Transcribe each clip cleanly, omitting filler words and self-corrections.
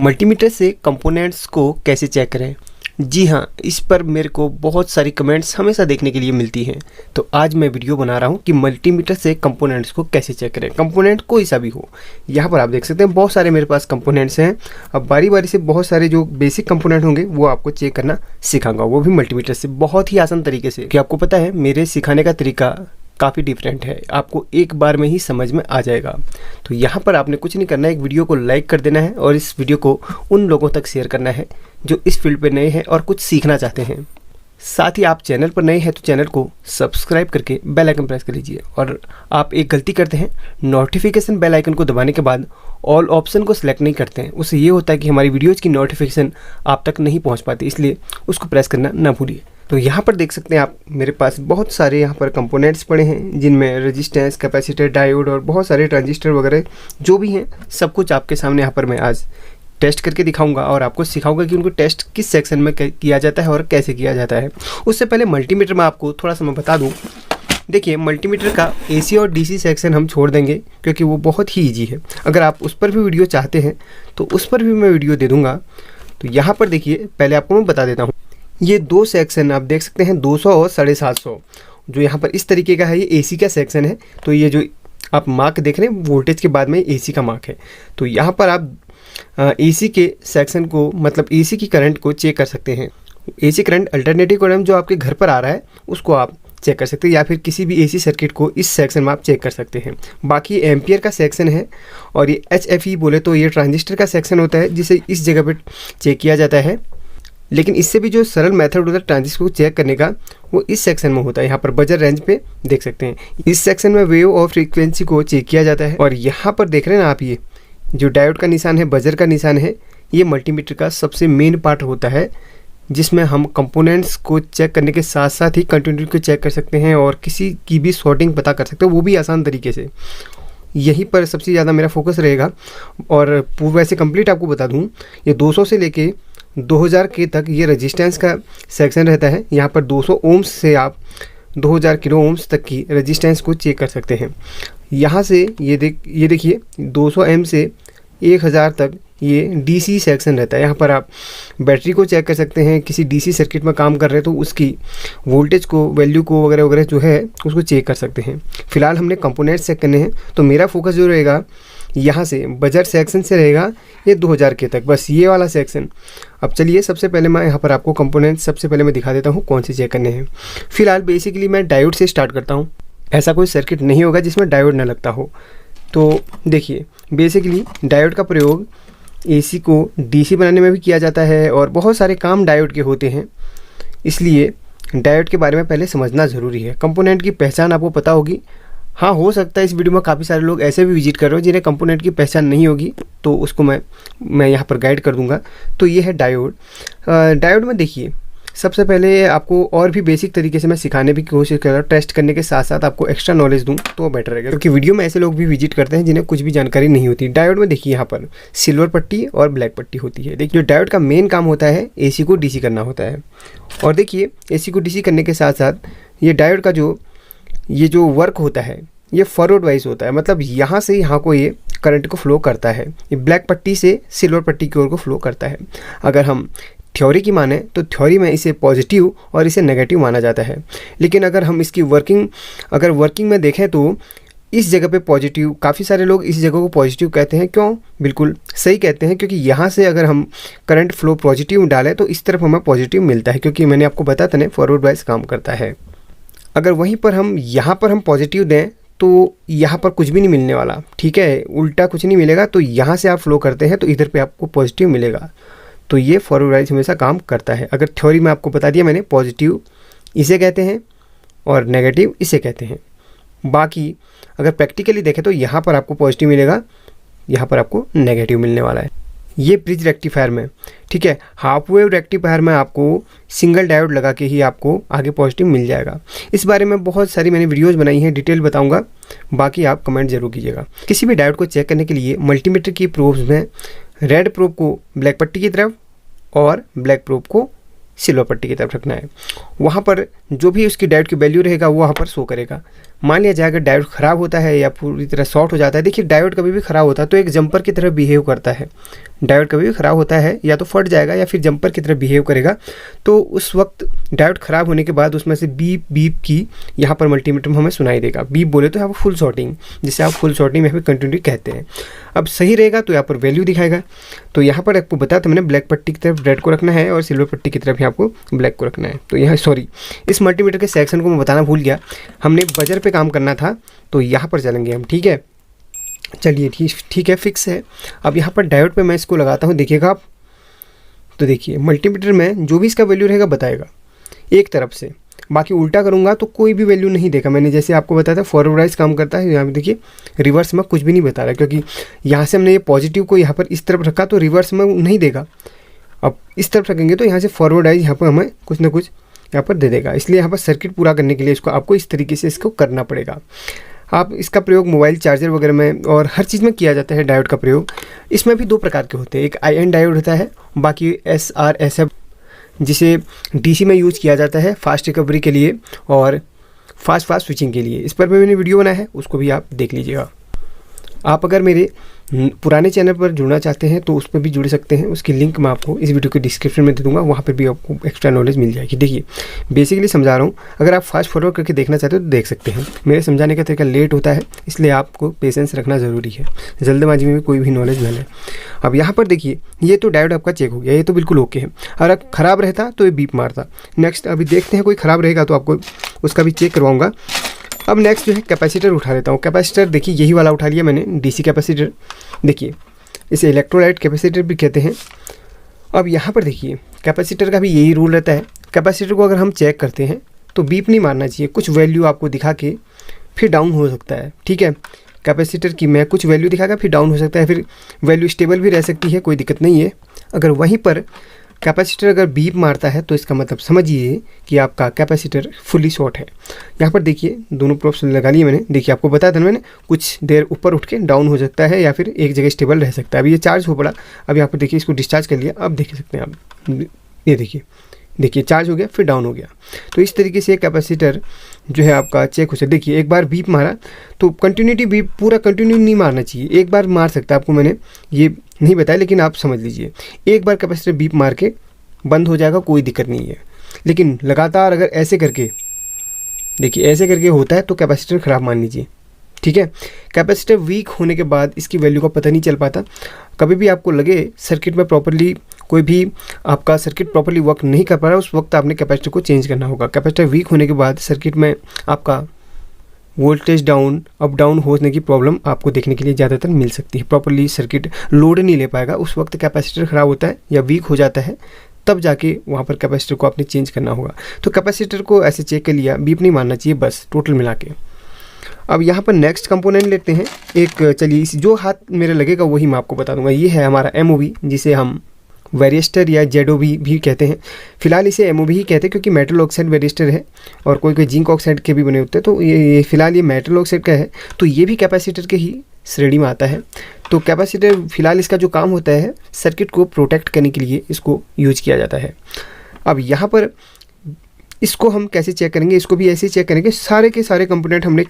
Multimeter से components को कैसे चेक करें। जी हाँ, इस पर मेरे को बहुत सारी कमेंट्स हमेशा देखने के लिए मिलती हैं। तो आज मैं वीडियो बना रहा हूँ कि मल्टीमीटर से कंपोनेंट्स को कैसे चेक करें। कंपोनेंट कोई सा भी हो, यहाँ पर आप देख सकते हैं बहुत सारे मेरे पास कंपोनेंट्स हैं। अब बारी बारी से बहुत सारे जो बेसिक कंपोनेंट होंगे वो आपको चेक करना सिखाऊंगा, वो भी मल्टीमीटर से बहुत ही आसान तरीके से। कि आपको पता है मेरे सिखाने का तरीका काफ़ी डिफरेंट है, आपको एक बार में ही समझ में आ जाएगा। तो यहाँ पर आपने कुछ नहीं करना है, एक वीडियो को लाइक कर देना है और इस वीडियो को उन लोगों तक शेयर करना है जो इस फील्ड पे नए हैं और कुछ सीखना चाहते हैं। साथ ही आप चैनल पर नए हैं तो चैनल को सब्सक्राइब करके बेल आइकन प्रेस कर लीजिए। और आप एक गलती करते हैं, नोटिफिकेशन बेल आइकन को दबाने के बाद ऑल ऑप्शन को सिलेक्ट नहीं करते हैं। उससे ये होता है कि हमारी वीडियोज़ की नोटिफिकेशन आप तक नहीं पहुँच पाती, इसलिए उसको प्रेस करना ना भूलिए। तो यहाँ पर देख सकते हैं आप, मेरे पास बहुत सारे यहाँ पर कंपोनेंट्स पड़े हैं जिनमें रेजिस्टेंस, कैपेसिटर, डायोड और बहुत सारे ट्रांजिस्टर वगैरह जो भी हैं सब कुछ आपके सामने यहाँ पर मैं आज टेस्ट करके दिखाऊंगा और आपको सिखाऊंगा कि उनको टेस्ट किस सेक्शन में किया जाता है और कैसे किया जाता है। उससे पहले मल्टीमीटर में आपको थोड़ा सा मैं बता दूँ। देखिए, मल्टीमीटर का AC और DC सेक्शन हम छोड़ देंगे क्योंकि वो बहुत ही ईजी है। अगर आप उस पर भी वीडियो चाहते हैं तो उस पर भी मैं वीडियो दे दूँगा। तो यहाँ पर देखिए, पहले आपको मैं बता देता हूँ। ये दो सेक्शन आप देख सकते हैं, 200 और 750, जो यहाँ पर इस तरीके का है, ये AC का सेक्शन है। तो ये जो आप मार्क देख रहे हैं वोल्टेज के बाद में AC का मार्क है। तो यहाँ पर आप AC के सेक्शन को, मतलब AC की करंट को चेक कर सकते हैं। AC करंट, अल्टरनेटिव करंट जो आपके घर पर आ रहा है उसको आप चेक कर सकते हैं, या फिर किसी भी AC सर्किट को इस सेक्शन में आप चेक कर सकते हैं। बाकी एम्पियर का सेक्शन है और ये HFE बोले तो ये ट्रांजिस्टर का सेक्शन होता है जिसे इस जगह पर चेक किया जाता है। लेकिन इससे भी जो सरल मेथड होता है ट्रांजिस्टर को चेक करने का, वो इस सेक्शन में होता है। यहाँ पर बजर रेंज पे देख सकते हैं, इस सेक्शन में वेव और फ्रीक्वेंसी को चेक किया जाता है। और यहाँ पर देख रहे हैं ना आप, ये जो डायोड का निशान है, बजर का निशान है, ये मल्टीमीटर का सबसे मेन पार्ट होता है जिसमें हम कंपोनेंट्स को चेक करने के साथ साथ ही कंटिन्यूटी को चेक कर सकते हैं और किसी की भी सॉर्टिंग पता कर सकते हैं, वो भी आसान तरीके से। यहीं पर सबसे ज़्यादा मेरा फोकस रहेगा। और वैसे कंप्लीट आपको बता दूँ, ये 200 से लेके 2000 के तक ये रेजिस्टेंस का सेक्शन रहता है। यहाँ पर 200 ओम्स से आप 2000 किलो ओम्स तक की रेजिस्टेंस को चेक कर सकते हैं। यहाँ से ये देखिए 200 एम से 1000 तक ये DC सेक्शन रहता है। यहाँ पर आप बैटरी को चेक कर सकते हैं, किसी DC सर्किट में काम कर रहे हैं तो उसकी वोल्टेज को, वैल्यू को वगैरह वगैरह जो है उसको चेक कर सकते हैं। फिलहाल हमने कंपोनेंट्स चेक करने हैं, तो मेरा फोकस जो रहेगा यहाँ से बजर सेक्शन से रहेगा ये 2000 के तक, बस ये वाला सेक्शन। अब चलिए, सबसे पहले मैं यहाँ पर आपको कंपोनेंट सबसे पहले मैं दिखा देता हूँ कौन से चेक करने हैं। फिलहाल बेसिकली मैं डायोड से स्टार्ट करता हूँ। ऐसा कोई सर्किट नहीं होगा जिसमें डायोड ना लगता हो। तो देखिए, बेसिकली डायोड का प्रयोग AC को DC बनाने में भी किया जाता है और बहुत सारे काम डायोड के होते हैं, इसलिए डायोड के बारे में पहले समझना ज़रूरी है। कंपोनेंट की पहचान आपको पता होगी। हाँ, हो सकता है इस वीडियो में काफ़ी सारे लोग ऐसे भी विजिट कर रहे हो जिन्हें कंपोनेंट की पहचान नहीं होगी, तो उसको मैं यहाँ पर गाइड कर दूंगा। तो ये है डायोड। डायोड में देखिए, सबसे पहले आपको और भी बेसिक तरीके से मैं सिखाने की कोशिश कर रहा हूँ, टेस्ट करने के साथ साथ आपको एक्स्ट्रा नॉलेज दूँ तो बेटर रहेगा, क्योंकि वीडियो में ऐसे लोग भी विजिट करते हैं जिन्हें कुछ भी जानकारी नहीं होती। डायोड में देखिए, यहाँ पर सिल्वर पट्टी और ब्लैक पट्टी होती है। देखिए, जो डायोड का मेन काम होता है AC को DC करना होता है। और देखिए, AC को DC करने के साथ साथ ये डायोड का ये जो वर्क होता है ये फॉरवर्ड वाइज होता है, मतलब यहाँ से यहाँ को ये करंट को फ्लो करता है। ये ब्लैक पट्टी से सिल्वर पट्टी की ओर को फ्लो करता है। अगर हम थ्योरी की माने तो थ्योरी में इसे पॉजिटिव और इसे नेगेटिव माना जाता है, लेकिन अगर हम इसकी वर्किंग में देखें तो इस जगह पे पॉजिटिव, काफ़ी सारे लोग इस जगह को पॉजिटिव कहते हैं। क्यों? बिल्कुल सही कहते हैं, क्योंकि यहाँ से अगर हम करंट फ्लो पॉजिटिव डालें तो इस तरफ हमें पॉजिटिव मिलता है, क्योंकि मैंने आपको बताया था ना फॉरवर्ड वाइज काम करता है। अगर वहीं पर हम यहाँ पर हम पॉजिटिव दें तो यहाँ पर कुछ भी नहीं मिलने वाला, ठीक है, उल्टा कुछ नहीं मिलेगा। तो यहाँ से आप फ्लो करते हैं तो इधर पे आपको पॉजिटिव मिलेगा। तो ये फॉरवर्ड वाइज हमेशा काम करता है। अगर थ्योरी में आपको बता दिया मैंने, पॉजिटिव इसे कहते हैं और नेगेटिव इसे कहते हैं। बाकी अगर प्रैक्टिकली देखें तो यहाँ पर आपको पॉजिटिव मिलेगा, यहाँ पर आपको नेगेटिव मिलने वाला है। ये ब्रिज रेक्टिफायर में, ठीक है, हाफ वेव रेक्टिफायर में आपको सिंगल डायोड लगा के ही आपको आगे पॉजिटिव मिल जाएगा। इस बारे में बहुत सारी मैंने वीडियोस बनाई हैं, डिटेल बताऊंगा, बाकी आप कमेंट जरूर कीजिएगा। किसी भी डायोड को चेक करने के लिए मल्टीमीटर की प्रोब्स में रेड प्रोब को ब्लैक पट्टी की तरफ और ब्लैक प्रोब को सिल्वर पट्टी की तरफ रखना है। वहाँ पर जो भी उसकी डायोड की वैल्यू रहेगा वो वहाँ पर शो करेगा। मान लिया जाए अगर डायोड ख़राब होता है या पूरी तरह शॉर्ट हो जाता है, देखिए डायोड कभी भी ख़राब होता है तो एक जंपर की तरह बिहेव करता है। डायोड कभी भी ख़राब होता है या तो फट जाएगा या फिर जंपर की तरह बिहेव करेगा। तो उस वक्त डायोड ख़राब होने के बाद उसमें से बीप बीप की यहाँ पर मल्टीमीटर में हमें सुनाई देगा। बीप बोले तो यहाँ पर फुल शॉर्टिंग, जिसे आप फुल शॉर्टिंग में कंटिन्यू कहते हैं। अब सही रहेगा तो यहाँ पर वैल्यू दिखाएगा। तो यहाँ पर आपको बताया था मैंने, ब्लैक पट्टी की तरफ रेड को रखना है और सिल्वर पट्टी की तरफ ही आपको ब्लैक को रखना है। तो यहाँ सॉरी, इस मल्टीमीटर के सेक्शन को मैं बताना भूल गया, हमने बजर पे काम करना था तो यहाँ पर चलेंगे हम। ठीक है, चलिए ठीक है, फिक्स है। अब यहाँ पर डायोड पे मैं इसको लगाता हूँ, देखिएगा आप। तो देखिए मल्टीमीटर में जो भी इसका वैल्यू रहेगा बताएगा एक तरफ से, बाकी उल्टा करूँगा तो कोई भी वैल्यू नहीं देगा। मैंने जैसे आपको बताया था फॉरवर्ड वाइज काम करता है, यहाँ पे देखिए रिवर्स में कुछ भी नहीं बता रहा, क्योंकि यहाँ से हमने ये पॉजिटिव को यहाँ पर इस तरफ रखा तो रिवर्स में नहीं देगा। अब इस तरफ रखेंगे तो यहाँ से फॉरवर्ड वाइज यहाँ पर हमें कुछ ना कुछ यहाँ पर दे देगा। इसलिए यहाँ पर सर्किट पूरा करने के लिए इसको आपको इस तरीके से इसको करना पड़ेगा। आप इसका प्रयोग मोबाइल चार्जर वगैरह में और हर चीज़ में किया जाता है डायोड का प्रयोग। इसमें भी दो प्रकार के होते हैं, एक आईएन डायोड होता है, बाकी SR-SF जिसे डीसी में यूज़ किया जाता है फास्ट रिकवरी के लिए और फास्ट स्विचिंग के लिए। इस पर भी मैंने वीडियो बनाया है, उसको भी आप देख लीजिएगा। आप अगर मेरे पुराने चैनल पर जुड़ना चाहते हैं तो उस पर भी जुड़ सकते हैं, उसकी लिंक मैं आपको इस वीडियो के डिस्क्रिप्शन में दे दूंगा, वहाँ पर भी आपको एक्स्ट्रा नॉलेज मिल जाएगी। देखिए बेसिकली समझा रहा हूँ, अगर आप फास्ट फॉरवर्ड करके देखना चाहते हो तो देख सकते हैं। मेरे समझाने का तरीका लेट होता है, इसलिए आपको पेशेंस रखना ज़रूरी है, जल्दबाजी में भी कोई भी नॉलेज न लें। अब यहाँ पर देखिए ये तो डायोड आपका चेक हो गया, ये तो बिल्कुल ओके है। अगर ख़राब रहता तो ये बीप मारता। नेक्स्ट अभी देखते हैं, कोई ख़राब रहेगा तो आपको उसका भी चेक करवाऊँगा। अब नेक्स्ट जो है कैपेसिटर उठा लेता हूँ। कैपेसिटर देखिए यही वाला उठा लिया मैंने, डीसी कैपेसिटर। देखिए इसे इलेक्ट्रोलाइट कैपेसिटर भी कहते हैं। अब यहाँ पर देखिए कैपेसिटर का भी यही रूल रहता है, कैपेसिटर को अगर हम चेक करते हैं तो बीप नहीं मारना चाहिए, कुछ वैल्यू आपको दिखा के फिर डाउन हो सकता है। ठीक है, कैपेसिटर की मैं कुछ वैल्यू दिखाकर फिर डाउन हो सकता है, फिर वैल्यू स्टेबल भी रह सकती है, कोई दिक्कत नहीं है। अगर वहीं पर कैपेसिटर अगर बीप मारता है तो इसका मतलब समझिए कि आपका कैपेसिटर फुली शॉर्ट है। यहाँ पर देखिए दोनों प्रोब्स लगा लिए मैंने। देखिए आपको बताया था मैंने, कुछ देर ऊपर उठ के डाउन हो सकता है या फिर एक जगह स्टेबल रह सकता है। अभी ये चार्ज हो पड़ा, अब यहाँ पर देखिए इसको डिस्चार्ज कर लिया, अब देख सकते हैं आप, ये देखिए चार्ज हो गया फिर डाउन हो गया। तो इस तरीके से कैपेसिटर जो है आपका चेक हो सकता है। देखिए एक बार बीप मारा तो कंटिन्यूटी बीप पूरा कंटिन्यू नहीं मारना चाहिए, एक बार मार सकता है, आपको मैंने ये नहीं बताया लेकिन आप समझ लीजिए। एक बार कैपेसिटर बीप मार के बंद हो जाएगा, कोई दिक्कत नहीं है। लेकिन लगातार अगर ऐसे करके देखिए ऐसे करके होता है तो कैपेसिटर ख़राब मान लीजिए। ठीक है, कैपेसिटर वीक होने के बाद इसकी वैल्यू का पता नहीं चल पाता। कभी भी आपको लगे सर्किट में प्रॉपर्ली कोई भी आपका सर्किट प्रॉपर्ली वर्क नहीं कर पा रहा, उस वक्त आपने कैपेसिटर को चेंज करना होगा। कैपेसिटर वीक होने के बाद सर्किट में आपका वोल्टेज डाउन अप डाउन होने की प्रॉब्लम आपको देखने के लिए ज़्यादातर मिल सकती है। प्रॉपर्ली सर्किट लोड नहीं ले पाएगा, उस वक्त कैपेसिटर ख़राब होता है या वीक हो जाता है, तब जाके वहाँ पर कैपेसिटर को आपने चेंज करना होगा। तो कैपेसिटर को ऐसे चेक कर लिया, बीप नहीं मारना चाहिए बस, टोटल मिला के। अब यहाँ पर नेक्स्ट कंपोनेंट लेते हैं एक, चलिए जो हाथ मेरे लगेगा वही मैं आपको बता दूंगा। ये है हमारा MOV, जिसे हम वेरिएस्टर या ZOV भी कहते हैं। फिलहाल इसे MOV ही कहते हैं क्योंकि मेटल ऑक्साइड वेरिएस्टर है और कोई जिंक ऑक्साइड के भी बने होते हैं। तो ये फिलहाल ये मेटल ऑक्साइड का है, तो ये भी कैपेसिटर के ही श्रेणी में आता है। तो कैपेसिटर फिलहाल इसका जो काम होता है सर्किट को प्रोटेक्ट करने के लिए इसको यूज किया जाता है। अब यहाँ पर इसको हम कैसे चेक करेंगे, इसको भी ऐसे चेक करेंगे। सारे के सारे कंपोनेंट हमने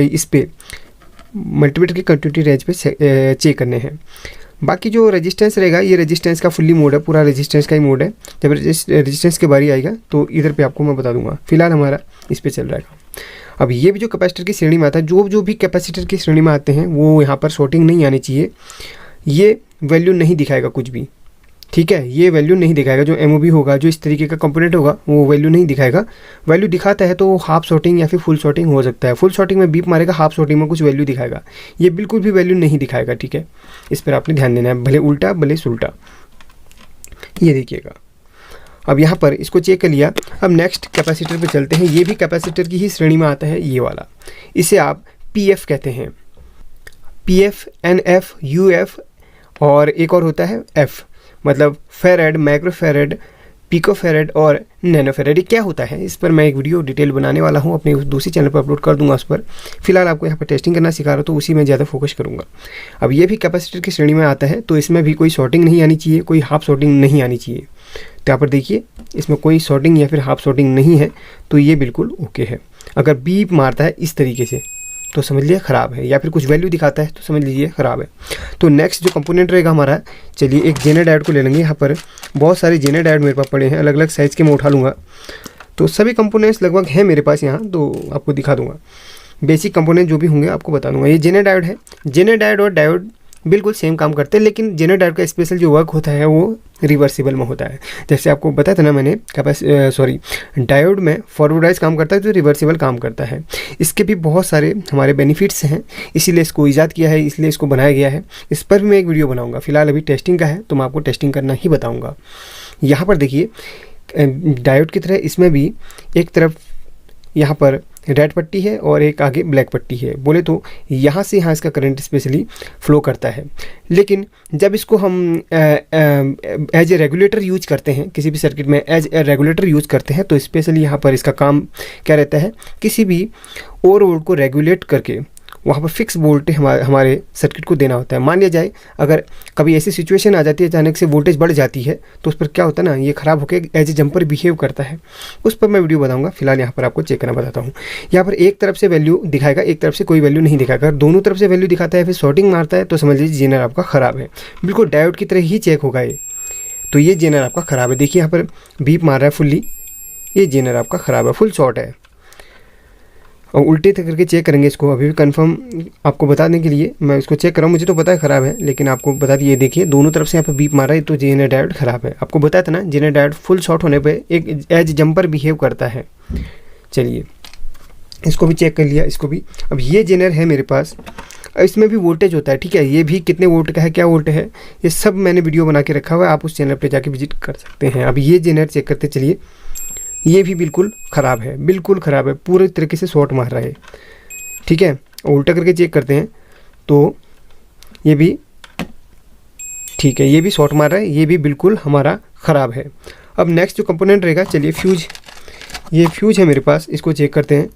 इस पे मल्टीमीटर की कंटिन्यूटी रेंज पे चेक करने हैं। बाकी जो रेजिस्टेंस रहेगा ये रेजिस्टेंस का फुल्ली मोड है, पूरा रेजिस्टेंस का ही मोड है। जब रेजिस्टेंस की बारी आएगा तो इधर पे आपको मैं बता दूंगा। फिलहाल हमारा इस पे चल रहा है। अब ये भी जो कैपेसिटर की श्रेणी में आता है, जो भी कैपेसिटर की श्रेणी में आते हैं वो यहाँ पर शॉर्टिंग नहीं आनी चाहिए। ये वैल्यू नहीं दिखाएगा कुछ भी, ठीक है, ये वैल्यू नहीं दिखाएगा। जो MOV होगा, जो इस तरीके का कंपोनेंट होगा, वो वैल्यू नहीं दिखाएगा। वैल्यू दिखाता है तो हाफ शॉर्टिंग या फिर फुल शॉर्टिंग हो सकता है। फुल शॉर्टिंग में बीप मारेगा, हाफ शॉर्टिंग में कुछ वैल्यू दिखाएगा। ये बिल्कुल भी वैल्यू नहीं दिखाएगा, ठीक है, इस पर आपने ध्यान देना है, भले उल्टा भले सुल्टा। ये देखिएगा, अब यहाँ पर इसको चेक कर लिया। अब नेक्स्ट कैपेसिटर पे चलते हैं। ये भी कैपेसिटर की ही श्रेणी में आता है, ये वाला, इसे आप PF कहते हैं। PF, NF, UF और एक और होता है F, मतलब फेरेड, माइक्रोफेरेड, पिकोफेरेड और नैनोफेरेड। ये क्या होता है, इस पर मैं एक वीडियो डिटेल बनाने वाला हूँ, अपने दूसरी चैनल पर अपलोड कर दूंगा उस पर। फिलहाल आपको यहाँ पर टेस्टिंग करना सिखा रहा हूँ तो उसी में ज़्यादा फोकस करूँगा। अब ये भी कैपेसिटर की श्रेणी में आता है, तो इसमें भी कोई शॉर्टिंग नहीं आनी चाहिए, कोई हाफ शॉर्टिंग नहीं आनी चाहिए। तो यहाँ पर देखिए इसमें कोई शॉर्टिंग या फिर हाफ शॉर्टिंग नहीं है, तो ये बिल्कुल ओके है। अगर बीप मारता है इस तरीके से तो समझ लीजिए ख़राब है, या फिर कुछ वैल्यू दिखाता है तो समझ लीजिए ख़राब है। तो नेक्स्ट जो कंपोनेंट रहेगा हमारा, चलिए एक जेनर डायोड को ले लेंगे। यहाँ पर बहुत सारे जेनर डायोड मेरे पास पड़े हैं, अलग अलग साइज़ के मैं उठा लूँगा। तो सभी कंपोनेंट्स लगभग हैं मेरे पास यहाँ, तो आपको दिखा दूँगा। बेसिक कंपोनेंट जो भी होंगे आपको बता दूँगा। ये जेनर डायोड है। जेनर डायोड और डायोड बिल्कुल सेम काम करते हैं, लेकिन जेनर डायोड का स्पेशल जो वर्क होता है वो रिवर्सिबल में होता है। जैसे आपको बताया था ना मैंने, डायोड में फॉरवर्ड वाइज काम करता है तो रिवर्सिबल काम करता है। इसके भी बहुत सारे हमारे बेनिफिट्स हैं, इसीलिए इसको ईजाद किया है, इसलिए इसको बनाया गया है। इस पर भी मैं एक वीडियो बनाऊंगा। फिलहाल अभी टेस्टिंग का है तो मैं आपको टेस्टिंग करना ही बताऊँगा। यहाँ पर देखिए डायोड की तरह इसमें भी एक तरफ यहाँ पर रेड पट्टी है और एक आगे ब्लैक पट्टी है। बोले तो यहाँ से यहाँ इसका करंट स्पेशली फ्लो करता है, लेकिन जब इसको हम एज ए रेगुलेटर यूज करते हैं, किसी भी सर्किट में एज ए रेगुलेटर यूज करते हैं, तो स्पेशली यहाँ पर इसका काम क्या रहता है, किसी भी ओवरलोड को रेगुलेट करके वहाँ पर फिक्स वोल्टेज हमारे सर्किट को देना होता है। मान लिया जाए अगर कभी ऐसी सिचुएशन आ जाती है अचानक से वोल्टेज बढ़ जाती है, तो उस पर क्या होता है ना, ये ख़राब होकर एज ए जंपर बिहेव करता है। उस पर मैं वीडियो बताऊंगा। फिलहाल यहाँ पर आपको चेक करना बताता हूँ। यहाँ पर एक तरफ से वैल्यू दिखाएगा, एक तरफ से कोई वैल्यू नहीं दिखाएगा। अगर दोनों तरफ से वैल्यू दिखाता है फिर शॉर्टिंग मारता है तो समझ लीजिए जेनर आपका ख़राब है। बिल्कुल डायोड की तरह ही चेक होगा ये। तो ये जेनर आपका ख़राब है। देखिए यहाँ पर बीप मार रहा है फुल्ली, ये जेनर आपका ख़राब है, फुल शॉर्ट है। और उल्टे करके चेक करेंगे इसको। अभी भी कंफर्म आपको बताने के लिए मैं इसको चेक कर रहा हूँ। मुझे तो पता है ख़राब है, लेकिन आपको बता दिए। देखिए दोनों तरफ से यहाँ पर बीप मार रहा है तो जेनर डायोड ख़राब है। आपको बताया था ना, जेनर डायोड फुल शॉर्ट होने पे एक एज जंपर बिहेव करता है। चलिए इसको भी चेक कर लिया, इसको भी। अब ये जेनर है मेरे पास, इसमें भी वोल्टेज होता है, ठीक है। ये भी कितने वोल्ट का है, क्या वोल्ट है, ये सब मैंने वीडियो बना के रखा हुआ है, आप उस चैनल पर जाके विजिट कर सकते हैं। अब ये जेनर चेक करते चलिए। ये भी बिल्कुल ख़राब है, बिल्कुल ख़राब है, पूरे तरीके से शॉर्ट मार रहा है, ठीक है। उल्टा करके चेक करते हैं तो ये भी ठीक है, ये भी शॉर्ट मार रहा है, ये भी बिल्कुल हमारा ख़राब है। अब नेक्स्ट जो कंपोनेंट रहेगा, चलिए फ्यूज, ये फ्यूज है मेरे पास, इसको चेक करते हैं।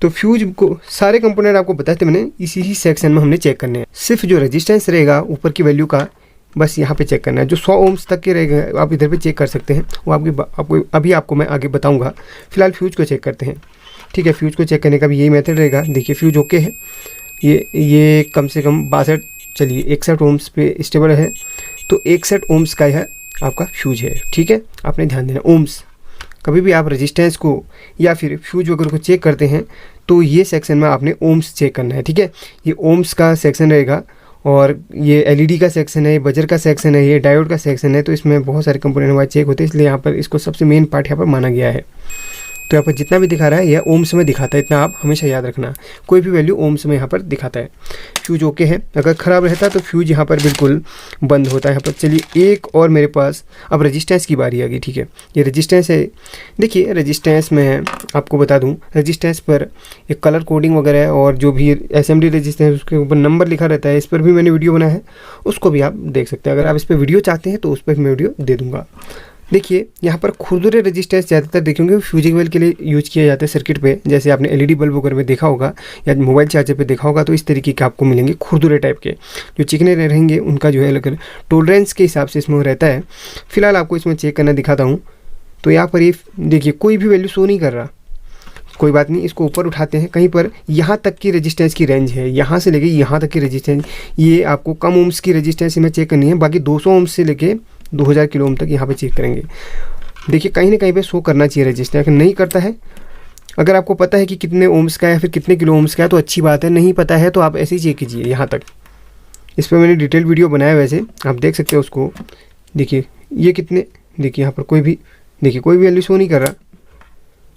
तो फ्यूज को सारे कंपोनेंट आपको बताए थे मैंने, इसी ही सेक्शन में हमने चेक करने हैं। सिर्फ जो रेजिस्टेंस रहेगा ऊपर की वैल्यू का, बस यहाँ पे चेक करना है। जो 100 ओम्स तक के रहेगा आप इधर पे चेक कर सकते हैं, वो आपको मैं आगे बताऊँगा। फिलहाल फ्यूज को चेक करते हैं, ठीक है। फ्यूज को चेक करने का भी यही मेथड रहेगा। देखिए फ्यूज ओके है, ये कम से कम 62, चलिए 61 ओम्स पे स्टेबल है, तो 61 ओम्स का है आपका फ्यूज है, ठीक है। आपने ध्यान देना ओम्स, कभी भी आप रेजिस्टेंस को या फिर फ्यूज वगैरह को चेक करते हैं तो ये सेक्शन में आपने ओम्स चेक करना है, ठीक है। ये ओम्स का सेक्शन रहेगा और ये एलईडी का सेक्शन है, ये बजर का सेक्शन है, ये डायोड का सेक्शन है। तो इसमें बहुत सारे कंपोनेंट हमारे चेक होते हैं, इसलिए यहाँ पर इसको सबसे मेन पार्ट यहाँ पर माना गया है। तो यहाँ पर जितना भी दिखा रहा है यह ओम्स में दिखाता है, इतना आप हमेशा याद रखना। कोई भी वैल्यू ओम्स में यहाँ पर दिखाता है। फ्यूज ओके है, अगर ख़राब रहता तो फ्यूज यहाँ पर बिल्कुल बंद होता है। यहाँ पर चलिए एक और मेरे पास अब रेजिस्टेंस की बारी आ गई, ठीक है। ये रेजिस्टेंस है, देखिए रेजिस्टेंस में आपको बता दूँ, रेजिस्टेंस पर एक कलर कोडिंग वगैरह है और जो भी एसएमडी रेजिस्टेंस उसके ऊपर नंबर लिखा रहता है, इस पर भी मैंने वीडियो बनाया है, उसको भी आप देख सकते हैं। अगर आप इस पर वीडियो चाहते हैं तो उस पर मैं वीडियो दे दूँगा। देखिए यहाँ पर खुरदुरे रेजिस्टेंस ज़्यादातर देखेंगे फ्यूजिंग के लिए यूज किए जाते हैं सर्किट पे, जैसे आपने एलईडी बल्ब वगैरह में देखा होगा या मोबाइल चार्जर पे देखा होगा। तो इस तरीके के आपको मिलेंगे खुरदुरे टाइप के, जो चिकने रहेंगे उनका जो है अलग टोलरेंस के हिसाब से इसमें रहता है। फिलहाल आपको इसमें चेक करना दिखाता हूँ। तो यहाँ पर ये देखिए कोई भी वैल्यू शो नहीं कर रहा, कोई बात नहीं, इसको ऊपर उठाते हैं। कहीं पर यहाँ तक की रेजिस्टेंस की रेंज है, यहाँ से लेके यहाँ तक की रेजिस्टेंस, ये आपको कम ओम्स की रेजिस्टेंस में चेक करनी है। बाकी 200 ओम्स से लेके 2000 किलो ओम तक यहाँ पे चेक करेंगे। देखिए कहीं ना कहीं पे शो करना चाहिए रेजिस्टेंस, अगर नहीं करता है, अगर आपको पता है कि कितने ओम्स का है या फिर कितने किलो ओम्स का है तो अच्छी बात है, नहीं पता है तो आप ऐसे ही चेक कीजिए यहाँ तक। इस पर मैंने डिटेल वीडियो बनाया, वैसे आप देख सकते हो उसको। देखिए ये कितने, देखिए यहाँ पर कोई भी, देखिए कोई भी वैल्यू शो नहीं कर रहा।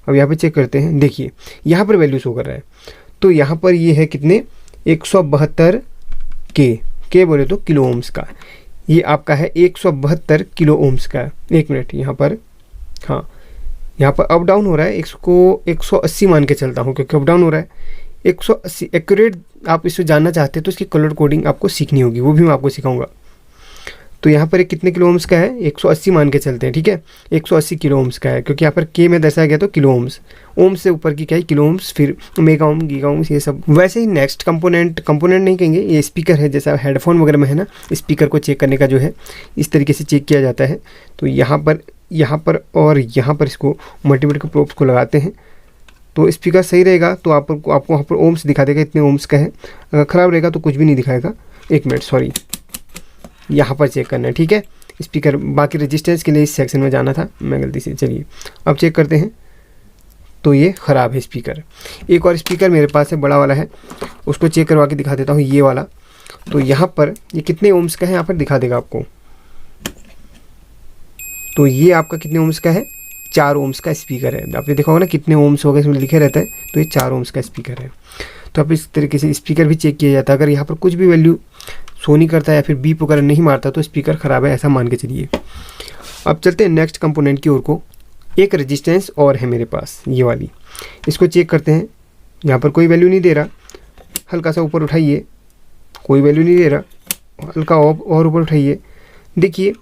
अब यहाँ पे चेक करते हैं, देखिए यहाँ पर वैल्यू शो कर रहा है। तो यहाँ पर ये है कितने, 172 के बोले तो किलो ओम्स का, ये आपका है 172 किलो ओम्स का। एक मिनट यहाँ पर, हाँ यहाँ पर अप डाउन हो रहा है, इसको 180 मान के चलता हूँ क्योंकि अप डाउन हो रहा है। 180 एक्यूरेट आप इसको जानना चाहते हैं तो इसकी कलर कोडिंग आपको सीखनी होगी, वो भी मैं आपको सिखाऊंगा। तो यहाँ पर कितने किलो ओम्स का है, 180 मान के चलते हैं, ठीक है। 180 किलो ओम्स का है क्योंकि यहाँ पर के में दर्शाया गया तो किलो ओम्स, ओम्स से ऊपर की क्या है किलो ओम्स, फिर मेगा ओम, गीगा ओम्स, ये सब। वैसे ही नेक्स्ट कंपोनेंट नहीं कहेंगे, ये स्पीकर है, जैसा हेडफोन वगैरह में है ना, स्पीकर को चेक करने का जो है इस तरीके से चेक किया जाता है। तो यहाँ पर और यहाँ पर इसको मल्टीमीटर के प्रोब्स को लगाते हैं तो स्पीकर सही रहेगा तो आपको वहाँ पर ओम्स दिखा देगा, इतने ओम्स का है। अगर ख़राब रहेगा तो कुछ भी नहीं दिखाएगा। एक मिनट, सॉरी, यहाँ पर चेक करना है, ठीक है। स्पीकर बाकी रेजिस्टेंस के लिए इस सेक्शन में जाना था, मैं गलती से, चलिए अब चेक करते हैं। तो ये ख़राब है स्पीकर। एक और स्पीकर मेरे पास है, बड़ा वाला है, उसको चेक करवा के दिखा देता हूँ, ये वाला। तो यहाँ पर ये कितने ओम्स का है यहाँ पर दिखा देगा आपको। तो ये आपका कितने ओम्स का है, 4 ओम्स का स्पीकर है। आपने देखा होगा ना कितने ओम्स हो गए, इसमें लिखे रहता है, तो ये 4 ओम्स का स्पीकर है। तो अब इस तरीके से स्पीकर भी चेक किया जाता है। अगर यहाँ पर कुछ भी वैल्यू शो नहीं करता है या फिर बीप वगैरह नहीं मारता तो स्पीकर ख़राब है, ऐसा मान के चलिए। अब चलते हैं नेक्स्ट कंपोनेंट की ओर को। एक रेजिस्टेंस और है मेरे पास, ये वाली, इसको चेक करते हैं। यहाँ पर कोई वैल्यू नहीं दे रहा, हल्का सा ऊपर उठाइए, कोई वैल्यू नहीं दे रहा, हल्का और ऊपर उठाइए। देखिए,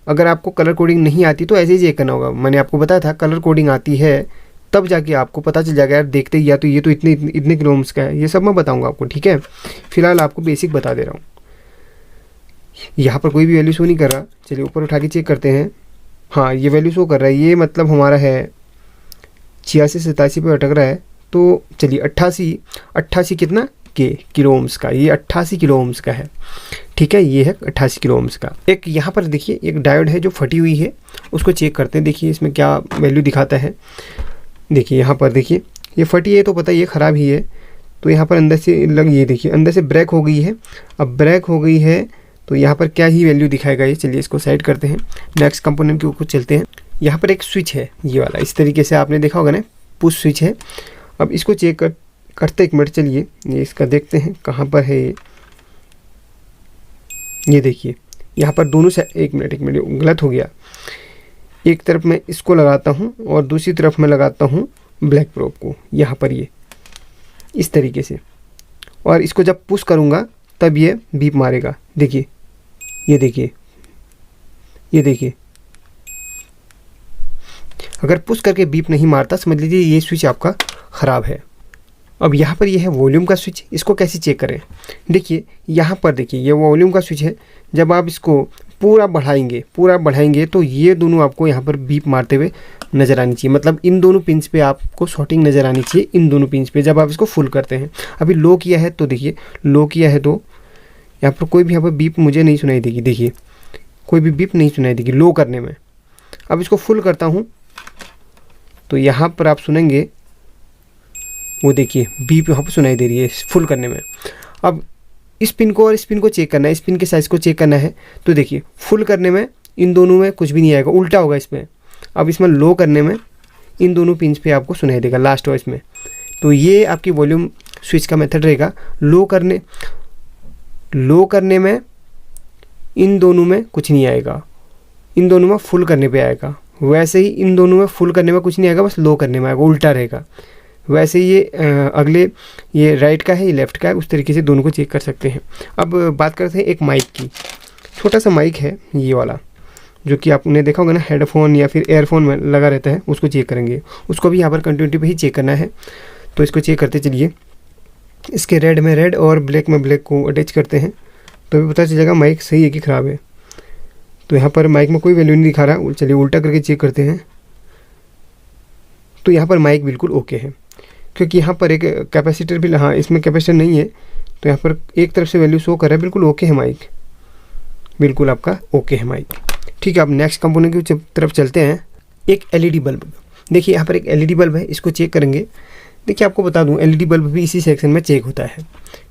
अगर आपको कलर कोडिंग नहीं आती तो ऐसे ही चेक करना होगा। मैंने आपको बताया था कलर कोडिंग आती है तब जाके आपको पता चल जाएगा यार, देखते ही या तो ये तो इतने किलो ओम्स का है, ये सब मैं बताऊंगा आपको, ठीक है। फिलहाल आपको बेसिक बता दे रहा हूँ। यहाँ पर कोई भी वैल्यू शो नहीं कर रहा, चलिए ऊपर उठा के चेक करते हैं। हाँ, ये वैल्यू शो कर रहा है, ये मतलब हमारा है 86-87 पे अटक रहा है। तो चलिए 88 कितना किलो ओम्स का, ये 88 किलो ओम्स का है, ठीक है। ये है 88 किलो ओम्स का। एक यहाँ पर देखिए एक डायोड है जो फटी हुई है, उसको चेक करते हैं। देखिए इसमें क्या वैल्यू दिखाता है। देखिए यहाँ पर देखिए ये फटी है तो पता ये ख़राब ही है। तो यहाँ पर अंदर से ये देखिए अंदर से ब्रेक हो गई है। अब ब्रेक हो गई है तो यहाँ पर क्या ही वैल्यू दिखाएगा ये। चलिए इसको साइड करते हैं, नेक्स्ट कंपोनेंट के ऊपर चलते हैं। यहाँ पर एक स्विच है, ये वाला, इस तरीके से आपने देखा होगा ना, पुश स्विच है। अब इसको चेक करते, एक मिनट, चलिए ये इसका देखते हैं कहाँ पर है ये देखिए यहाँ पर दोनों से, एक मिनट गलत हो गया। एक तरफ मैं इसको लगाता हूँ और दूसरी तरफ मैं लगाता हूँ ब्लैक प्रोब को, यहाँ पर ये इस तरीके से। और इसको जब पुश करूँगा तब ये बीप मारेगा। देखिए ये देखिए, अगर पुश करके बीप नहीं मारता समझ लीजिए ये स्विच आपका ख़राब है। अब यहाँ पर ये है वॉल्यूम का स्विच, इसको कैसे चेक करें। देखिए यहाँ पर देखिए ये वॉल्यूम का स्विच है। जब आप इसको पूरा बढ़ाएंगे तो ये दोनों आपको यहाँ पर बीप मारते हुए नज़र आनी चाहिए। मतलब इन दोनों पिंस पे आपको शॉर्टिंग नज़र आनी चाहिए, इन दोनों पिंस पे, जब आप इसको फुल करते हैं। अभी लो किया है तो देखिए, लो किया है तो यहाँ पर कोई भी यहाँ पर बीप मुझे नहीं सुनाई देगी। देखिए कोई भी बीप नहीं सुनाई देगी लो करने में। अब इसको फुल करता हूँ तो यहाँ पर आप सुनेंगे, वो देखिए बीप यहाँ पर सुनाई दे रही है फुल करने में। अब इस पिन को और इस पिन को चेक करना है, इस पिन के साइज़ को चेक करना है। तो देखिए फुल करने में इन दोनों में कुछ भी नहीं आएगा, उल्टा होगा इसमें। अब इसमें लो करने में इन दोनों पिन्स पे आपको सुनाई देगा लास्ट वॉइस में। तो ये आपकी वॉल्यूम स्विच का मेथड रहेगा। लो करने में इन दोनों में कुछ नहीं आएगा, इन दोनों में फुल करने पे आएगा। वैसे ही इन दोनों में फुल करने में कुछ नहीं आएगा, बस लो करने में आएगा, उल्टा रहेगा। वैसे ये अगले ये राइट का है, ये लेफ़्ट का है, उस तरीके से दोनों को चेक कर सकते हैं। अब बात करते हैं एक माइक की। छोटा सा माइक है ये वाला, जो कि आपने देखा होगा ना हेडफोन या फिर एयरफोन में लगा रहता है, उसको चेक करेंगे। उसको भी यहाँ पर कंटिन्यूटी पे ही चेक करना है। तो इसको चेक करते चलिए, इसके रेड में रेड और ब्लैक में ब्लैक को अटैच करते हैं तो भी पता चल जाएगा माइक सही है कि ख़राब है। तो यहाँ पर माइक में कोई वैल्यू नहीं दिखा रहा। चलिए उल्टा करके चेक करते हैं। तो यहाँ पर माइक बिल्कुल ओके है, क्योंकि यहाँ पर एक कैपेसिटर भी, हाँ इसमें कैपेसिटर नहीं है, तो यहाँ पर एक तरफ से वैल्यू शो कर रहा है। बिल्कुल ओके है माइक, बिल्कुल आपका ओके है माइक, ठीक है। अब नेक्स्ट कंपोनेंट की तरफ चलते हैं। एक एलईडी बल्ब, देखिए यहाँ पर एक एलईडी बल्ब है, इसको चेक करेंगे। देखिए आपको बता दूं एलईडी बल्ब भी इसी सेक्शन में चेक होता है,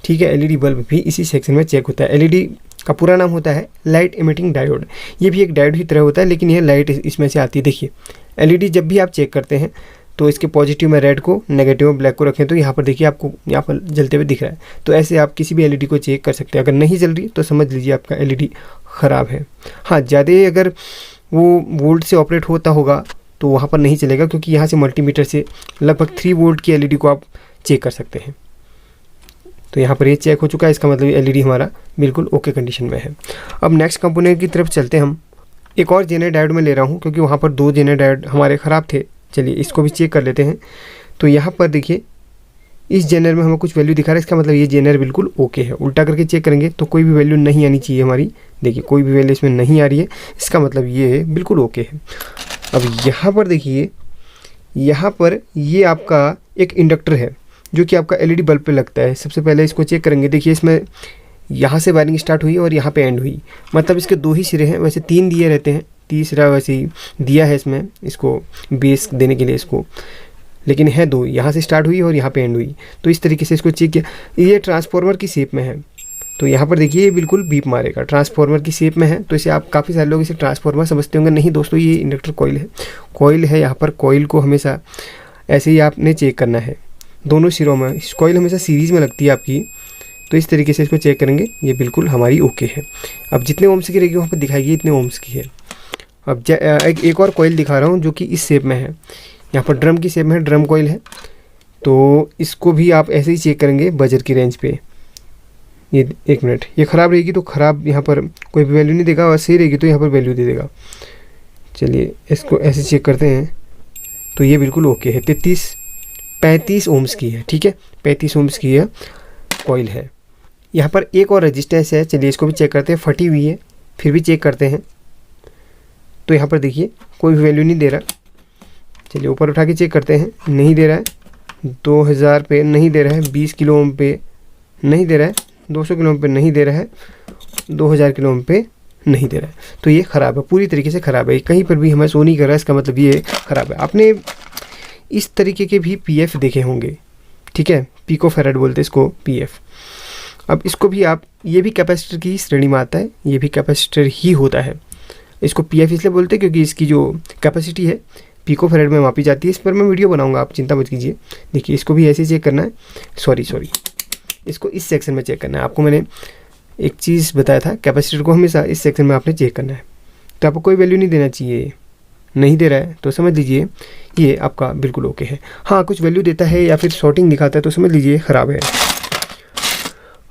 ठीक है। एलईडी बल्ब भी इसी सेक्शन में चेक होता है। एलईडी का पूरा नाम होता है लाइट इमिटिंग डायोड। ये भी एक डायोड की तरह होता है, लेकिन यह लाइट इसमें से आती है। देखिए एलईडी जब भी आप चेक करते हैं तो इसके पॉजिटिव में रेड को, नेगेटिव में ब्लैक को रखें तो यहाँ पर देखिए आपको यहाँ पर जलते हुए दिख रहा है। तो ऐसे आप किसी भी एलईडी को चेक कर सकते हैं। अगर नहीं जल रही तो समझ लीजिए आपका एलईडी ख़राब है। हाँ, ज़्यादा अगर वो वोल्ट से ऑपरेट होता होगा तो वहाँ पर नहीं चलेगा, क्योंकि यहाँ से मल्टीमीटर से लगभग 3 वोल्ट की एलईडी को आप चेक कर सकते हैं। तो यहाँ पर ये चेक हो चुका है, इसका मतलब एलईडी हमारा बिल्कुल ओके कंडीशन में है। अब नेक्स्ट कंपोनेंट की तरफ चलते हैं हम। एक और जेनर डायोड में ले रहा हूँ, क्योंकि वहाँ पर 2 जेनर डायोड हमारे ख़राब थे। चलिए इसको भी चेक कर लेते हैं। तो यहाँ पर देखिए इस जेनर में हमें कुछ वैल्यू दिखा रहा है, इसका मतलब ये जेनर बिल्कुल ओके है। उल्टा करके चेक करेंगे तो कोई भी वैल्यू नहीं आनी चाहिए हमारी। देखिए कोई भी वैल्यू इसमें नहीं आ रही है, इसका मतलब ये बिल्कुल ओके है। अब यहाँ पर देखिए, यहाँ पर ये आपका एक इंडक्टर है जो कि आपका एलईडी बल्ब पे लगता है। सबसे पहले इसको चेक करेंगे। देखिए इसमें यहाँ से वायरिंग स्टार्ट हुई और यहाँ पे एंड हुई, मतलब इसके 2 ही सिरे हैं। वैसे 3 दिए रहते हैं, तीसरा वैसे ही दिया है इसमें इसको बेस देने के लिए इसको, लेकिन है 2, यहाँ से स्टार्ट हुई और यहाँ पे एंड हुई। तो इस तरीके से इसको चेक किया। ये ट्रांसफार्मर की शेप में है, तो यहाँ पर देखिए ये बिल्कुल बीप मारेगा। ट्रांसफार्मर की शेप में है तो इसे आप काफ़ी सारे लोग इसे ट्रांसफार्मर समझते होंगे। नहीं दोस्तों, ये इंडक्टर कॉइल है। कॉइल है यहाँ पर। कॉइल को हमेशा ऐसे ही आपने चेक करना है दोनों सिरों में। कॉइल हमेशा सीरीज़ में लगती है आपकी, तो इस तरीके से इसको चेक करेंगे। ये बिल्कुल हमारी ओके है। अब जितने ओम्स की रहेगी वहाँ पर दिखाएगी इतने ओम्स की है। अब एक और कॉइल दिखा रहा हूँ जो कि इस शेप में है। यहाँ पर ड्रम की शेप में है, ड्रम कॉइल है। तो इसको भी आप ऐसे ही चेक करेंगे बजर की रेंज पे। ये 1 मिनट, ये ख़राब रहेगी तो ख़राब यहाँ पर कोई भी वैल्यू नहीं देगा, और सही रहेगी तो यहाँ पर वैल्यू दे देगा। चलिए इसको ऐसे चेक करते हैं। तो ये बिल्कुल ओके है। 35 ओम्स की है, ठीक है, 35 ओम्स की है कॉइल है। यहाँ पर एक और रेजिस्टेंस है, चलिए इसको भी चेक करते हैं। फटी हुई है, फिर भी चेक करते हैं। तो यहाँ पर देखिए कोई भी वैल्यू नहीं दे रहा। चलिए ऊपर उठा के चेक करते हैं, नहीं दे रहा है। 2000 पे नहीं दे रहा है, 20 किलो ओम पे नहीं दे रहा है, 200 किलो ओम पे नहीं दे रहा है, 2000 किलो ओम पे नहीं दे रहा है। तो ये ख़राब है, पूरी तरीके से ख़राब है। कहीं पर भी हमें शो नहीं कर रहा है, इसका मतलब ये ख़राब है। आपने इस तरीके के भी पीएफ देखे होंगे, ठीक है, पिको फेराड बोलते हैं इसको, पीएफ। अब इसको भी आप, ये भी कैपेसिटर की श्रेणी में आता है, ये भी कैपेसिटर ही होता है। इसको पीएफ इसलिए बोलते हैं क्योंकि इसकी जो कैपेसिटी है पिको फेराड में मापी जाती है। इस पर मैं वीडियो बनाऊंगा, आप चिंता मत कीजिए। देखिए इसको भी ऐसे चेक करना है। सॉरी इसको इस सेक्शन में चेक करना है। आपको मैंने एक चीज़ बताया था, कैपेसिटर को हमेशा इस सेक्शन में आपने चेक करना है। तो आपको कोई वैल्यू नहीं देना चाहिए। नहीं दे रहा है तो समझ लीजिए ये आपका बिल्कुल ओके है। हाँ, कुछ वैल्यू देता है या फिर शॉर्टिंग दिखाता है तो समझ लीजिए ख़राब है।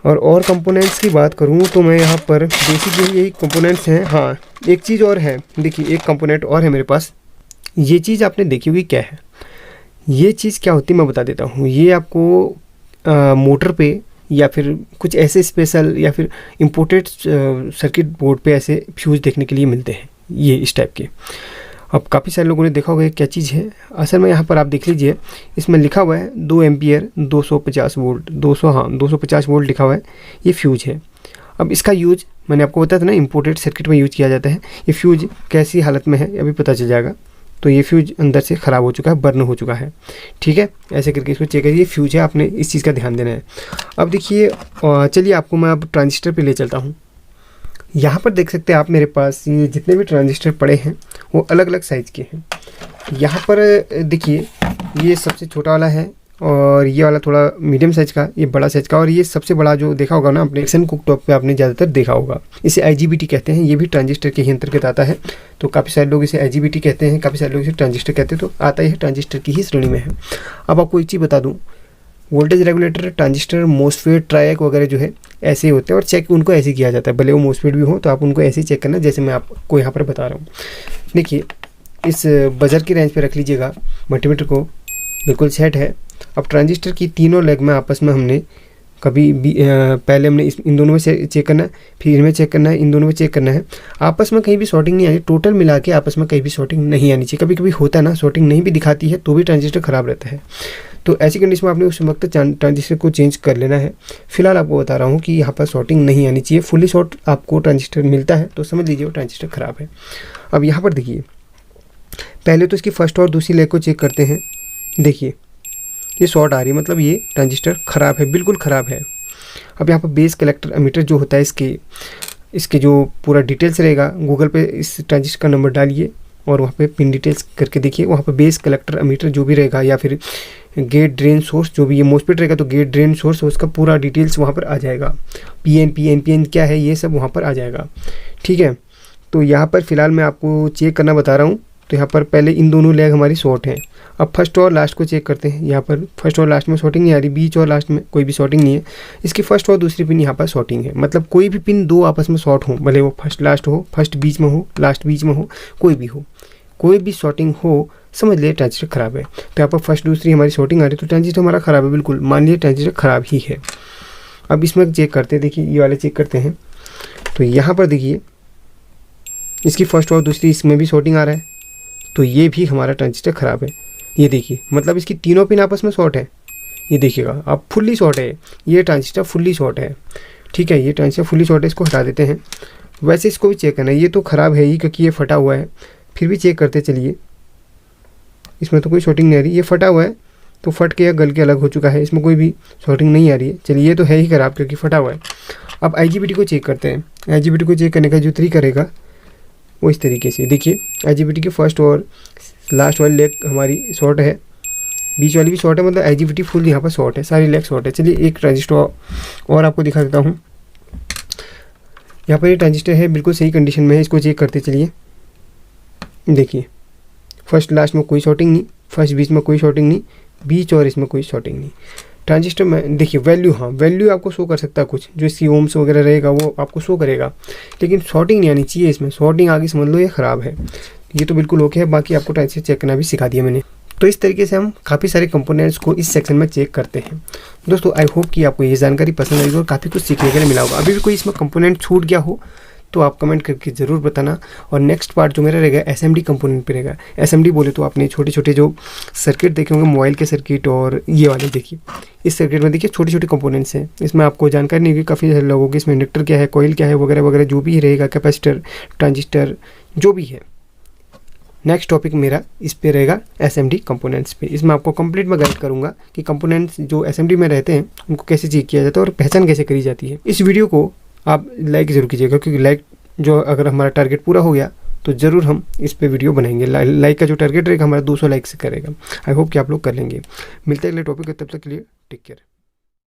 और कंपोनेंट्स की बात करूँ तो मैं यहाँ पर बेसिक यही कंपोनेंट्स हैं। हाँ, एक चीज़ और है, देखिए एक कंपोनेंट और है मेरे पास। ये चीज़ आपने देखी हुई क्या है? ये चीज़ क्या होती है मैं बता देता हूँ। ये आपको मोटर पे या फिर कुछ ऐसे स्पेशल या फिर इम्पोर्टेड सर्किट बोर्ड पे ऐसे फ्यूज़ देखने के लिए मिलते हैं, ये इस टाइप के। अब काफ़ी सारे लोगों ने देखा होगा क्या चीज़ है। असल में यहाँ पर आप देख लीजिए, इसमें लिखा हुआ है 2 एम्पियर 250 वोल्ट 250 वोल्ट लिखा हुआ है। ये फ्यूज है। अब इसका यूज मैंने आपको बताया था ना, इम्पोर्टेड सर्किट में यूज किया जाता है। ये फ्यूज कैसी हालत में है अभी पता चल जाएगा। तो ये फ्यूज अंदर से ख़राब हो चुका है, बर्न हो चुका है, ठीक है। ऐसे करके इसको चेक करिए, फ्यूज है, आपने इस चीज़ का ध्यान देना है। अब देखिए, चलिए आपको मैं अब ट्रांजिस्टर पे ले चलता हूँ। यहाँ पर देख सकते हैं आप, मेरे पास ये जितने भी ट्रांजिस्टर पड़े हैं वो अलग अलग साइज़ के हैं। यहाँ पर देखिए, ये सबसे छोटा वाला है और ये वाला थोड़ा मीडियम साइज़ का, ये बड़ा साइज़ का, और ये सबसे बड़ा जो देखा होगा ना आपने एक्शन कुकटॉप पे आपने ज़्यादातर देखा होगा। इसे IGBT कहते हैं। ये भी ट्रांजिस्टर के ही अंतर्गत आता है। तो काफ़ी सारे लोग इसे IGBT कहते हैं, काफ़ी सारे लोग इसे ट्रांजिस्टर कहते हैं। तो आता ही ट्रांजिस्टर की ही श्रेणी में है। अब आपको एक चीज़ बता दूँ, वोल्टेज रेगुलेटर, ट्रांजिस्टर, मोसफेट, ट्रायक वगैरह जो है ऐसे ही होते हैं और चेक उनको ऐसे किया जाता है। भले वो मोसफेट भी हो तो आप उनको ऐसे ही चेक करना जैसे मैं आपको यहाँ पर बता रहा हूँ। देखिए, इस बजर की रेंज पे रख लीजिएगा मल्टीमीटर को, बिल्कुल सेट है। अब ट्रांजिस्टर की तीनों लेग में आपस में हमने कभी भी पहले हमने इन दोनों में चेक करना है, फिर इनमें चेक करना है, इन दोनों में चेक करना है। आपस में कहीं भी शॉर्टिंग नहीं आनी, टोटल मिला के आपस में कहीं भी शॉर्टिंग नहीं आनी चाहिए। कभी कभी होता है ना, शॉर्टिंग नहीं भी दिखाती है तो भी ट्रांजिस्टर ख़राब रहता है। तो ऐसी कंडीशन में आपने उस वक्त ट्रांजिस्टर को चेंज कर लेना है। फिलहाल आपको बता रहा हूँ कि यहाँ पर शॉर्टिंग नहीं आनी चाहिए। फुली शॉर्ट आपको ट्रांजिस्टर मिलता है तो समझ लीजिए वो ट्रांजिस्टर ख़राब है। अब यहाँ पर देखिए, पहले तो इसकी फर्स्ट और दूसरी लेग को चेक करते हैं। देखिए ये शॉर्ट आ रही है, मतलब ये ट्रांजिस्टर ख़राब है, बिल्कुल ख़राब है। अब यहाँ पर बेस कलेक्टर एमीटर जो होता है, इसके जो पूरा डिटेल्स रहेगा, गूगल पे इस ट्रांजिस्टर का नंबर डालिए और वहाँ पे पिन डिटेल्स करके देखिए। वहाँ पे बेस कलेक्टर एमीटर जो भी रहेगा या फिर गेट ड्रेन सोर्स जो भी ये मोसफेट रहेगा तो गेट ड्रेन सोर्स उसका पूरा डिटेल्स वहाँ पर आ जाएगा। PN क्या है ये सब वहाँ पर आ जाएगा, ठीक है। तो यहाँ पर फ़िलहाल मैं आपको चेक करना बता रहा हूँ। तो यहाँ पर पहले इन दोनों लेग हमारी शॉर्ट हैं। अब फर्स्ट और लास्ट को चेक करते हैं। यहाँ पर फर्स्ट और लास्ट में शॉर्टिंग नहीं आ रही, बीच और लास्ट में कोई भी शॉर्टिंग नहीं है। इसकी फर्स्ट और दूसरी पिन यहाँ पर शॉर्टिंग है, मतलब कोई भी पिन दो आपस में शॉर्ट हो, भले वो फर्स्ट लास्ट हो, फर्स्ट बीच में हो, लास्ट बीच में हो, कोई भी हो, कोई भी शॉर्टिंग हो, समझ लिए ट्रांजिस्टर ख़राब है। तो यहाँ पर फर्स्ट दूसरी हमारी शॉर्टिंग आ रही है तो ट्रांजिस्टर हमारा ख़राब है, बिल्कुल मान लिए ट्रांजिस्टर ख़राब ही है। अब इसमें चेक करते हैं, देखिए ये वाले चेक करते हैं। तो यहाँ पर देखिए इसकी फर्स्ट और दूसरी इसमें भी शॉर्टिंग आ रहा है तो ये भी हमारा ट्रांजिस्टर ख़राब है। ये देखिए, मतलब इसकी तीनों पिन आपस में शॉर्ट है। ये देखिएगा आप, फुल्ली शॉर्ट है, ये ट्रांजिस्टर फुल्ली शॉर्ट है। ठीक है, ये ट्रांजिस्टर फुल्ली शॉर्ट है, इसको हटा देते हैं। वैसे इसको भी चेक करना है, ये तो ख़राब है ही क्योंकि ये फटा हुआ है, फिर भी चेक करते चलिए। इसमें तो कोई शॉर्टिंग नहीं आ रही, ये फटा हुआ है तो फट के या गल के अलग हो चुका है, इसमें कोई भी शॉर्टिंग नहीं आ रही है। चलिए, ये तो है ही ख़राब क्योंकि फटा हुआ है। अब IGBT को चेक करते हैं। IGBT को चेक करने का जो तरीका रहेगा वो इस तरीके से, देखिए IGBT की फर्स्ट और लास्ट वाली लेग हमारी शॉर्ट है, बीच वाली भी शॉर्ट है, मतलब IGBT फुल यहाँ पर शॉर्ट है, सारी लेग शॉर्ट है। चलिए एक ट्रांजिस्टर और आपको दिखा देता हूँ। यहाँ पर ये ट्रांजिस्टर है, बिल्कुल सही कंडीशन में है, इसको चेक करते चलिए। देखिए फर्स्ट लास्ट में कोई शॉर्टिंग नहीं, फर्स्ट बीच में कोई शॉर्टिंग नहीं, बीच और इसमें कोई शॉर्टिंग नहीं। ट्रांजिस्टर में देखिए वैल्यू, हाँ वैल्यू आपको शो कर सकता है, कुछ जो इसकी ओम्स वगैरह रहेगा वो आपको शो करेगा, लेकिन शॉर्टिंग नहीं आनी चाहिए इसमें। शॉर्टिंग आगे समझ लो ये ख़राब है। ये तो बिल्कुल ओके है, बाकी आपको ट्रांजिस्टर चेक करना भी सिखा दिया मैंने। तो इस तरीके से हम काफ़ी सारे कंपोनेंट्स को इस सेक्शन में चेक करते हैं। दोस्तों आई होप कि आपको ये जानकारी पसंद आई और काफ़ी कुछ सीखने के लिए मिला होगा। अभी भी कोई इसमें कंपोनेंट छूट गया हो तो आप कमेंट करके ज़रूर बताना। और नेक्स्ट पार्ट जो मेरा रहेगा SMD कंपोनेंट पे रहेगा। SMD बोले तो आपने छोटे छोटे जो सर्किट देखे होंगे, मोबाइल के सर्किट और ये वाले, देखिए इस सर्किट में देखिए छोटे छोटे कंपोनेंट्स हैं। इसमें आपको जानकारी नहीं होगी काफ़ी सारे लोगों की, इसमें इंडक्टर क्या है, कॉइल क्या है, वगैरह वगैरह जो भी रहेगा, कैपेसिटर, ट्रांजिस्टर जो भी है। नेक्स्ट टॉपिक मेरा इस पे रहेगा SMD कंपोनेंट्स पे। इसमें आपको कंप्लीट मैं गाइड करूंगा कि कंपोनेंट्स जो SMD में रहते हैं उनको कैसे चेक किया जाता है और पहचान कैसे करी जाती है। इस वीडियो को आप लाइक ज़रूर कीजिएगा, क्योंकि लाइक जो अगर हमारा टारगेट पूरा हो गया तो ज़रूर हम इस पे वीडियो बनाएंगे। लाइक का जो टारगेट रहेगा हमारा 200 लाइक से करेगा। आई होप कि आप लोग कर लेंगे। मिलते हैं अगले टॉपिक, तब तक के लिए टेक केयर।